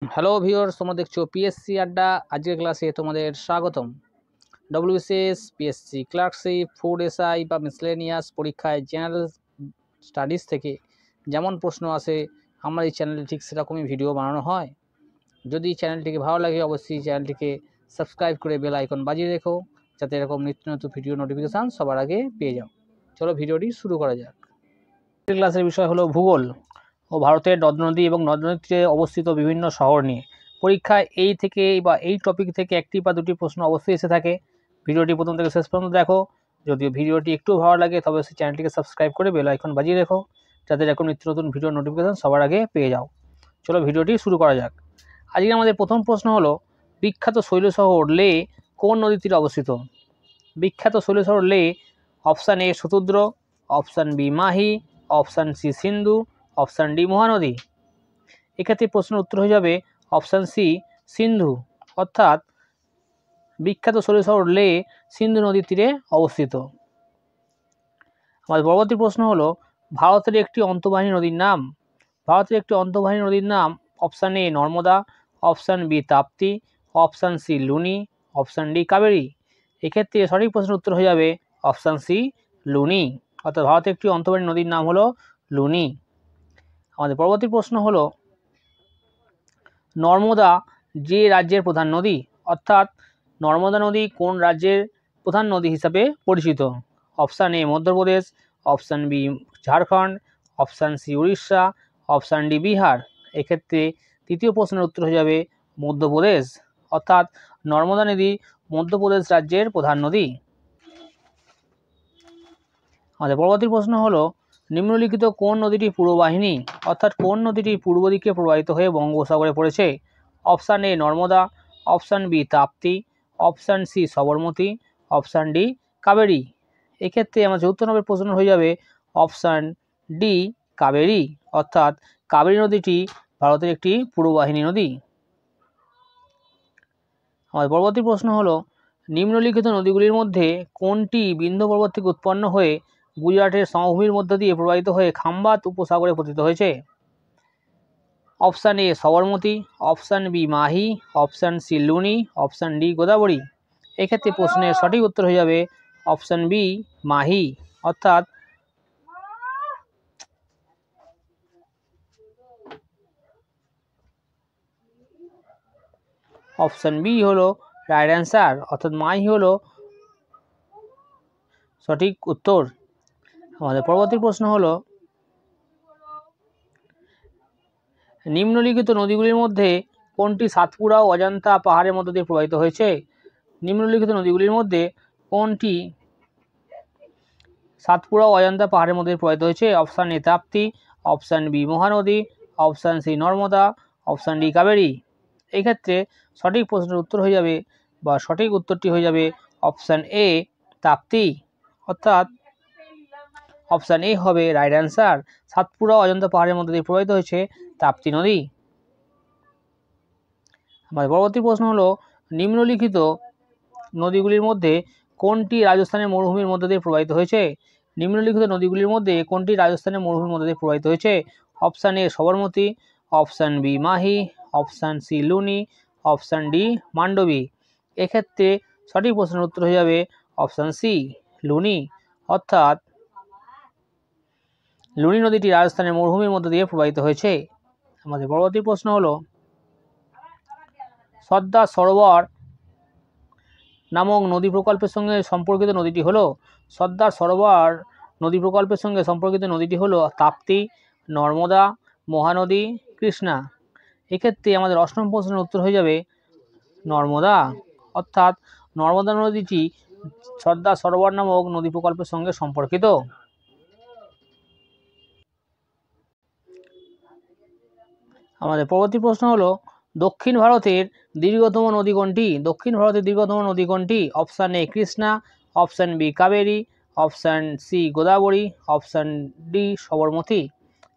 Hello viewers, তোমরা দেখছো PSC আড্ডা। আজকের ক্লাসে তোমাদের স্বাগতম। WBCS, PSC clerkship, food SI বা মিসলেনিয়াস পরীক্ষায় জেনারেল স্টাডিজ থেকে যেমন প্রশ্ন আসে আমার এই চ্যানেলে ঠিক সেরকমই ভিডিও বানানো হয়। যদি চ্যানেলটিকে ভালো লাগে অবশ্যই চ্যানেলটিকে সাবস্ক্রাইব করে বেল আইকন বাজিয়ে রেখো, যাতে এরকম নিত্য নতুন ভিডিও নোটিফিকেশান সবার আগে পেয়ে যাও। চলো ভিডিওটি শুরু করা যাক। ক্লাসের বিষয় হলো ভূগোল ও ভারতের নদ নদী এবং নদ নদীতে অবস্থিত বিভিন্ন শহর নিয়ে। পরীক্ষায় এই থেকে বা এই টপিক থেকে একটি বা দুটি প্রশ্ন অবশ্যই এসে থাকে। ভিডিওটি প্রথম থেকে শেষ পর্যন্ত দেখো। যদিও ভিডিওটি একটু ভালো লাগে তবে সেই চ্যানেলটিকে সাবস্ক্রাইব করে বেল আইকন বাজিয়ে রেখো, যাতে এরকম নিত্য নতুন ভিডিও নোটিফিকেশন সবার আগে পেয়ে যাও। চলো ভিডিওটি শুরু করা যাক। আজকে আমাদের প্রথম প্রশ্ন হলো, বিখ্যাত শৈল শহর লে কোন নদীর তীরে অবস্থিত? বিখ্যাত শৈল শহর Leh. Option A Shatadru, option B Mahi, option C Sindhu, option D Mahanadi. এক্ষেত্রে প্রশ্নের উত্তর হয়ে যাবে অপশান সি সিন্ধু, অর্থাৎ বিখ্যাত শৈল শহর লে সিন্ধু নদীর তীরে অবস্থিত। আমাদের পরবর্তী প্রশ্ন হলো, ভারতের একটি অন্তর্বাহিনী নদীর নাম। ভারতের একটি অন্তর্বাহিনী নদীর নাম। Option A Narmada, option B Tapti, option C Luni, option D Kaveri. এক্ষেত্রে সঠিক প্রশ্নের উত্তর হয়ে যাবে অপশান সি লুনি, অর্থাৎ ভারতের একটি অন্তর্বাহিনী নদীর নাম হলো লুনি। আমাদের পরবর্তী প্রশ্ন হলো, নর্মদা যে রাজ্যের প্রধান নদী, অর্থাৎ নর্মদা নদী কোন রাজ্যের প্রধান নদী হিসাবে পরিচিত? Option A Madhya Pradesh, option B Jharkhand, option C Orissa, option D Bihar. এক্ষেত্রে তৃতীয় প্রশ্নের উত্তর হয়ে যাবে মধ্যপ্রদেশ, অর্থাৎ নর্মদা নদী মধ্যপ্রদেশ রাজ্যের প্রধান নদী। আমাদের পরবর্তী প্রশ্ন হলো, নিম্নলিখিত কোন নদীটি পূর্ববাহিনী, অর্থাৎ কোন নদীটি পূর্ব দিকে প্রবাহিত হয়ে বঙ্গোপসাগরে পড়েছে? Option A Narmada, option B Tapti, option C Sabarmati, option D Kaveri. এক্ষেত্রে আমার 74 নম্বর প্রশ্ন হয়ে যাবে অপশান ডি কাবেরী, অর্থাৎ কাবেরী নদীটি ভারতের একটি পূর্ববাহিনী নদী। আমাদের পরবর্তী প্রশ্ন হলো, নিম্নলিখিত নদীগুলির মধ্যে কোনটি বিন্ধ্য পর্বত থেকে উৎপন্ন হয়ে গুজরাটের সমভূমির মধ্য দিয়ে প্রবাহিত হয়ে খাম্বাত উপসাগরে পতিত হয়েছে? Option A Sabarmati, option B Mahi, option C Luni, option D Godavari. এক্ষেত্রে প্রশ্নের সঠিক উত্তর হয়ে যাবে অপশান বি মাহি, অর্থাৎ অপশান বি হলো রাইট অ্যান্সার, অর্থাৎ মাহি হলো সঠিক উত্তর। আমাদের পরবর্তী প্রশ্ন হলো, নিম্নলিখিত নদীগুলির মধ্যে কোনটি সাতপুরা ও অজন্তা পাহাড়ের মধ্য দিয়ে প্রবাহিত হয়েছে? নিম্নলিখিত নদীগুলির মধ্যে কোনটি সাতপুরা ও অজন্তা পাহাড়ের মধ্যে প্রবাহিত হয়েছে? Option A Tapti, option B Mahanadi, option C Narmada, option D Kaveri. এই ক্ষেত্রে সঠিক প্রশ্নের উত্তর হয়ে যাবে বা সঠিক উত্তরটি হয়ে যাবে অপশান এ তাপ্তি, অর্থাৎ অপশান এ হবে রাইট অ্যান্সার। সাতপুরা অজন্তা পাহাড়ের মধ্যে দিয়ে প্রবাহিত হয়েছে তাপ্তি নদী। আমাদের পরবর্তী প্রশ্ন হলো, নিম্নলিখিত নদীগুলির মধ্যে কোনটি রাজস্থানের মরুভূমির মধ্য দিয়ে প্রবাহিত হয়েছে? নিম্নলিখিত নদীগুলির মধ্যে কোনটি রাজস্থানের মরুভূমির মধ্য দিয়ে প্রবাহিত হয়েছে? Option A Sabarmati, option B Mahi, option C Luni, option D Mandovi. এক্ষেত্রে সঠিক প্রশ্নের উত্তর হয়ে যাবে অপশান সি লুনি, অর্থাৎ লুনি নদীটি রাজস্থানের মরুভূমির মধ্য দিয়ে প্রবাহিত হয়েছে। আমাদের পরবর্তী প্রশ্ন হলো, সর্দার সরোবর নামক নদী প্রকল্পের সঙ্গে সম্পর্কিত নদীটি হলো? সর্দার সরোবর নদী প্রকল্পের সঙ্গে সম্পর্কিত নদীটি হলো তাপ্তি, নর্মদা, মহানদী, কৃষ্ণা। এক্ষেত্রে আমাদের অষ্টম প্রশ্নের উত্তর হয়ে যাবে নর্মদা, অর্থাৎ নর্মদা নদীটি সর্দার সরোবর নামক নদী প্রকল্পের সঙ্গে সম্পর্কিত। আমাদের পরবর্তী প্রশ্ন হলো, দক্ষিণ ভারতের দীর্ঘতম নদী কোনটি? দক্ষিণ ভারতের দীর্ঘতম নদী কোনটি? Option A Krishna, option B Kaveri, option C Godavari, option D Sabarmati.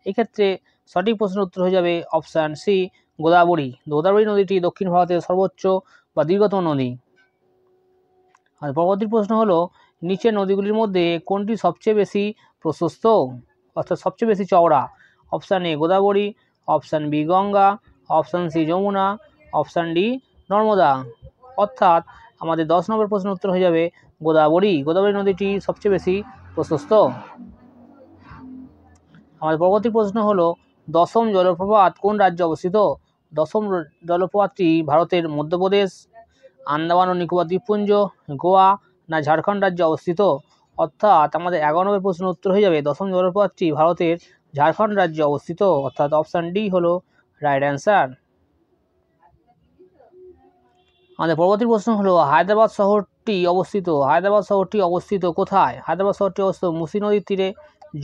এক্ষেত্রে সঠিক প্রশ্নের উত্তর হয়ে যাবে অপশান সি গোদাবরী। গোদাবরী নদীটি দক্ষিণ ভারতের সর্বোচ্চ বা দীর্ঘতম নদী। আর পরবর্তী প্রশ্ন হলো, নিচের নদীগুলির মধ্যে কোনটি সবচেয়ে বেশি প্রশস্ত, অর্থাৎ সবচেয়ে বেশি চওড়া? Option A Godavari, option B Ganga, option C Yamuna, option D Narmada. অর্থাৎ আমাদের 10 নম্বর প্রশ্নের উত্তর হয়ে যাবে গোদাবরী। গোদাবরী নদীটি সবচেয়ে বেশি প্রশস্ত। আমাদের পরবর্তী প্রশ্ন হলো দশম জলপ্রপাত কোন রাজ্যে অবস্থিত? দশম জলপ্রপাতটি ভারতের মধ্যপ্রদেশ, আন্দামান ও নিকোবর দ্বীপপুঞ্জ, গোয়া না ঝাড়খণ্ড রাজ্যে অবস্থিত? অর্থাৎ আমাদের 11 নম্বর প্রশ্নের উত্তর হয়ে যাবে দশম জলপ্রপাতটি ভারতের ঝাড়খণ্ড রাজ্যে অবস্থিত। অর্থাৎ অপশান ডি হলো রাইট অ্যান্সার। আমাদের পরবর্তী প্রশ্ন হলো হায়দ্রাবাদ শহরটি অবস্থিত কোথায়? হায়দ্রাবাদ শহরটি অবস্থিত মুসি নদীর তীরে,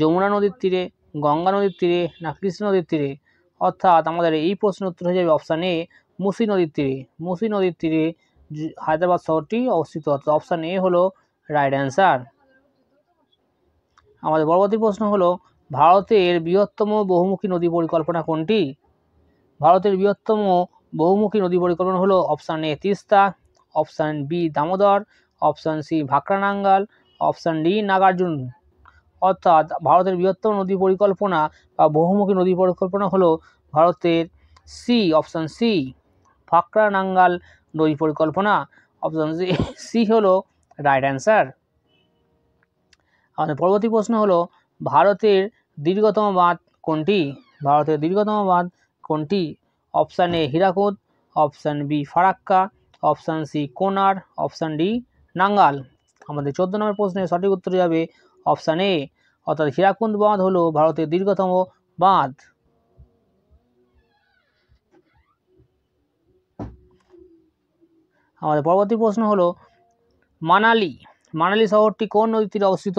যমুনা নদীর তীরে, গঙ্গা নদীর তীরে না কৃষ্ণ নদীর তীরে? অর্থাৎ আমাদের এই প্রশ্নের উত্তর হয়ে যাবে অপশান এ মুসি নদীর তীরে। মুসি নদীর তীরে হায়দ্রাবাদ শহরটি অবস্থিত। অর্থাৎ অপশান এ হলো রাইট অ্যান্সার। আমাদের পরবর্তী প্রশ্ন হলো ভারতের বৃহত্তম বহুমুখী নদী পরিকল্পনা কোনটি? ভারতের বৃহত্তম বহুমুখী নদী পরিকল্পনা হলো option A Teesta, option B Damodar, option C Bhakra Nangal, option D Nagarjun. অর্থাৎ ভারতের বৃহত্তম নদী পরিকল্পনা বা বহুমুখী নদী পরিকল্পনা হলো ভারতের অপশান সি ভাকরানাঙ্গাল নদী পরিকল্পনা। অপশান সি হলো রাইট অ্যান্সার। আমাদের পরবর্তী প্রশ্ন হলো ভারতের দীর্ঘতম বাঁধ কোনটি? ভারতের দীর্ঘতম বাঁধ কোনটি? Option A Hirakud, option B Farakka, option C Konar, option D Nangal. আমাদের 14 নম্বর প্রশ্নের সঠিক উত্তর যাবে অপশান এ, অর্থাৎ হীরাকুদ বাঁধ হলো ভারতের দীর্ঘতম বাঁধ। আমাদের পরবর্তী প্রশ্ন হলো মানালি শহরটি কোন নদীর তীরে অবস্থিত?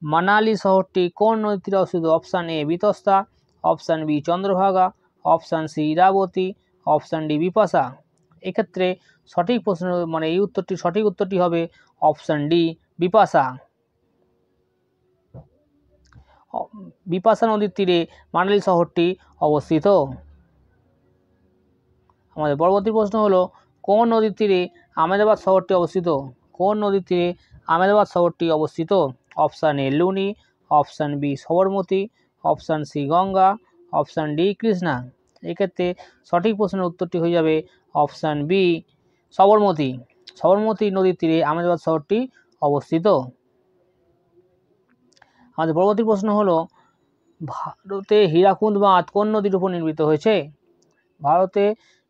মানালি শহরটি কোন নদীর তীরে অবস্থিত? Option A Vitasta, option B Chandrabhaga, option C Iravati, option D Bipasha. এক্ষেত্রে সঠিক প্রশ্ন এই সঠিক উত্তরটি হবে অপশান ডি বিপাশা। বিপাশা নদীর তীরে মানালি শহরটি অবস্থিত। আমাদের পরবর্তী প্রশ্ন হলো কোন নদীর তীরে আহমেদাবাদ শহরটি অবস্থিত? কোন নদীর তীরে আহমেদাবাদ শহরটি অবস্থিত? Option A Luni, option B Sabarmati, option C Ganga, option D Krishna. এক্ষেত্রে সঠিক প্রশ্নের উত্তরটি হয়ে যাবে অপশান বি সবরমতী। সবরমতী নদীর তীরে আহমেদাবাদ শহরটি অবস্থিত। আমাদের পরবর্তী প্রশ্ন হলো ভারতে হীরাকুদ বাঁধ কোন নদীর উপর নির্মিত হয়েছে? ভারতে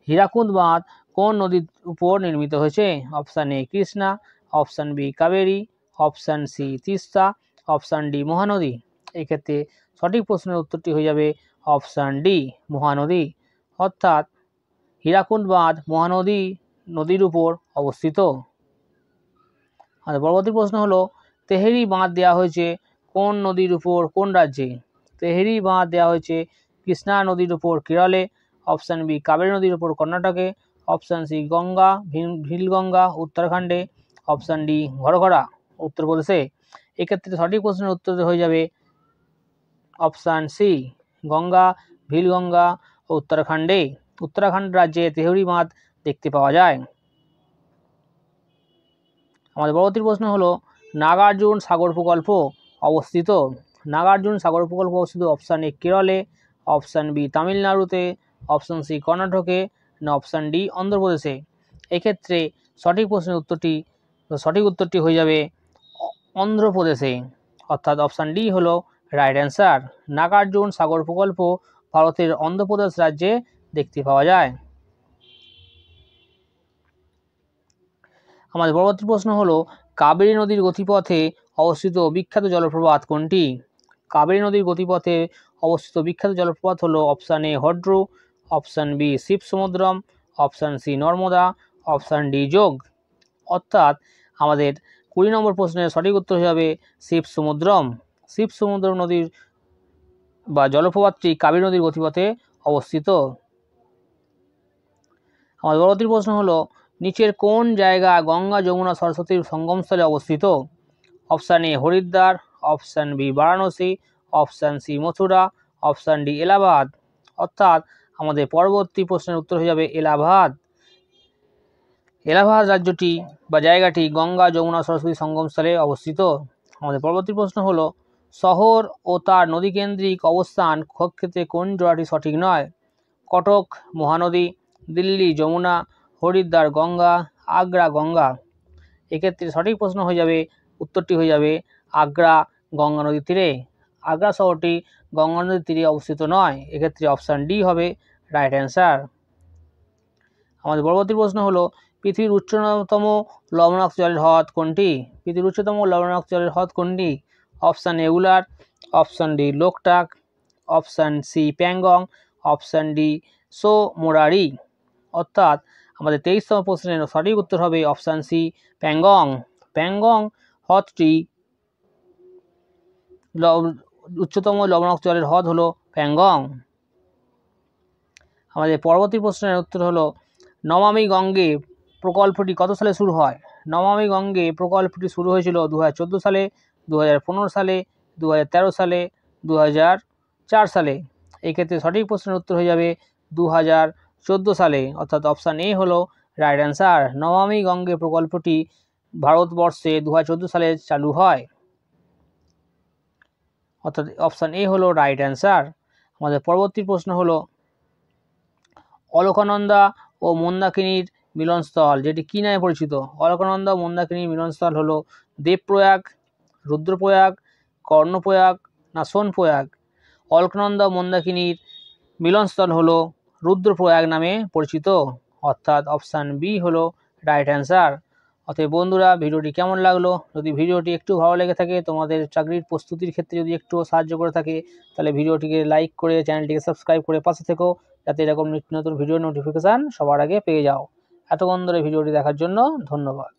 হীরাকুদ বাঁধ কোন নদীর উপর নির্মিত হয়েছে? Option A Krishna, option B Kaveri, option C Teesta, option D Mahanadi. এক্ষেত্রে সঠিক প্রশ্নের উত্তরটি হয়ে যাবে অপশান ডি মহানদী। অর্থাৎ হীরাকুদ বাঁধ মহানদী নদীর উপর অবস্থিত। আর পরবর্তী প্রশ্ন হলো তেহেরি বাঁধ দেওয়া হয়েছে কোন নদীর উপর কোন রাজ্যে? তেহেরি বাঁধ দেওয়া হয়েছে কৃষ্ণা নদীর উপর কেরলে, অপশান বি কাবেরী নদীর উপর কর্ণাটকে, অপশান সি গঙ্গা ভিলগঙ্গা উত্তরাখণ্ডে, অপশান ডি ঘরঘরা উত্তরপ্রদেশে। এক্ষেত্রে সঠিক প্রশ্নের উত্তর হয়ে যাবে অপশান সি গঙ্গা ভিলগঙ্গা ও উত্তরাখণ্ডে। উত্তরাখণ্ড রাজ্যে তেহরি বাঁধ দেখতে পাওয়া যায়। আমাদের পরবর্তী প্রশ্ন হলো নাগার্জুন সাগর প্রকল্প অবস্থিত। নাগার্জুন সাগর প্রকল্প অবস্থিত অপশান এ কেরলে, অপশান বি তামিলনাড়ুতে, অপশান সি কর্ণাটকে না অপশান ডি অন্ধ্রপ্রদেশে। এক্ষেত্রে সঠিক উত্তরটি হয়ে যাবে অন্ধ্রপ্রদেশে। অর্থাৎ অপশান ডি হলো রাইট অ্যান্সার। নাগার্জুন সাগর প্রকল্প ভারতের অন্ধ্রপ্রদেশ রাজ্যে দেখতে পাওয়া যায়। আমাদের পরবর্তী প্রশ্ন হলো কাবেরী নদীর গতিপথে অবস্থিত বিখ্যাত জলপ্রপাত কোনটি? কাবেরী নদীর গতিপথে অবস্থিত বিখ্যাত জলপ্রপাত হলো option A Hundru, option B Shivasamudram, option C Narmada, option D Jog. অর্থাৎ আমাদের 20 নম্বর প্রশ্নের সঠিক উত্তর হবে শিবসমুদ্রম। শিবসমুদ্রম নদীর বা জলপ্রপাতটি কাবেরী নদীর গতিপথে অবস্থিত। আমাদের পরবর্তী প্রশ্ন হলো নিচের কোন জায়গা গঙ্গা যমুনা সরস্বতীর সঙ্গমস্থলে অবস্থিত? Option A Haridwar, option B Varanasi, option C Mathura, option D Allahabad. অর্থাৎ আমাদের পরবর্তী প্রশ্নের উত্তর হয়ে যাবে এলাহাবাদ। এলাহাবাদ রাজ্যটি বা জায়গাটি গঙ্গা যমুনা সরস্বতী সঙ্গমস্থলে অবস্থিত। আমাদের পরবর্তী প্রশ্ন হলো শহর ও তার নদীকেন্দ্রিক অবস্থান ক্ষেত্রে কোন জোড়াটি সঠিক নয়? কটক মহানদী, দিল্লি যমুনা, হরিদ্বার গঙ্গা, আগ্রা গঙ্গা। এক্ষেত্রে সঠিক প্রশ্ন হয়ে যাবে, উত্তরটি হয়ে যাবে আগ্রা গঙ্গা নদীর তীরে। আগ্রা শহরটি গঙ্গা নদীর তীরে অবস্থিত নয়, এক্ষেত্রে অপশান ডি হবে রাইট অ্যান্সার। আমাদের পরবর্তী প্রশ্ন হলো পৃথিবীর উচ্চতম লবণাক্ত জলের হ্রদ কোনটি? পৃথিবীর উচ্চতম লবণাক্ত জলের হ্রদ কোনটি? Option A Wular, option D Loktak, option C Pangong, option D Tso Moriri. অর্থাৎ আমাদের 23তম প্রশ্নের সঠিক উত্তর হবে অপশান সি প্যাংগং। প্যাংগং হ্রদটি উচ্চতম লবণাক্ত জলের হ্রদ হলো প্যাংগং। আমাদের পরবর্তী প্রশ্নের উত্তর হলো নমামি গঙ্গে প্রকল্পটি কত সালে শুরু হয়? নমামি গঙ্গে প্রকল্পটি শুরু হয়েছিল 2014 সালে, 2015 সালে, 2013 সালে, 2004 সালে। এই ক্ষেত্রে সঠিক প্রশ্নের উত্তর হয়ে যাবে 2014 সালে, অর্থাৎ অপশান এ হলো রাইট অ্যান্সার। নমামি গঙ্গে প্রকল্পটি ভারতবর্ষে 2014 সালে চালু হয়, অর্থাৎ অপশান এ হলো রাইট অ্যান্সার। আমাদের পরবর্তী প্রশ্ন হলো অলকানন্দা ও মন্দাকিনীর মিলনস্থল যেটি কী নামে পরিচিত? অলকানন্দা ও মন্দাকিনীর মিলনস্থল হলো দেবপ্রয়াগ, রুদ্রপ্রয়াগ, কর্ণপ্রয়াগ না সোনপ্রয়াগ? অলকানন্দা ও মন্দাকিনীর মিলনস্থল হলো রুদ্রপ্রয়াগ নামে পরিচিত, অর্থাৎ অপশান বি হলো রাইট অ্যান্সার। অতএব বন্ধুরা, ভিডিওটি কেমন লাগলো? যদি ভিডিওটি একটু ভালো লেগে থাকে, তোমাদের চাকরির প্রস্তুতির ক্ষেত্রে যদি একটু সাহায্য করে থাকে, তাহলে ভিডিওটিকে লাইক করে চ্যানেলটিকে সাবস্ক্রাইব করে পাশে থেকো, যাতে এরকম নিত্য নতুন ভিডিও নোটিফিকেশান সবার আগে পেয়ে যাও। এতক্ষণ ধরে ভিডিওটি দেখার জন্য ধন্যবাদ।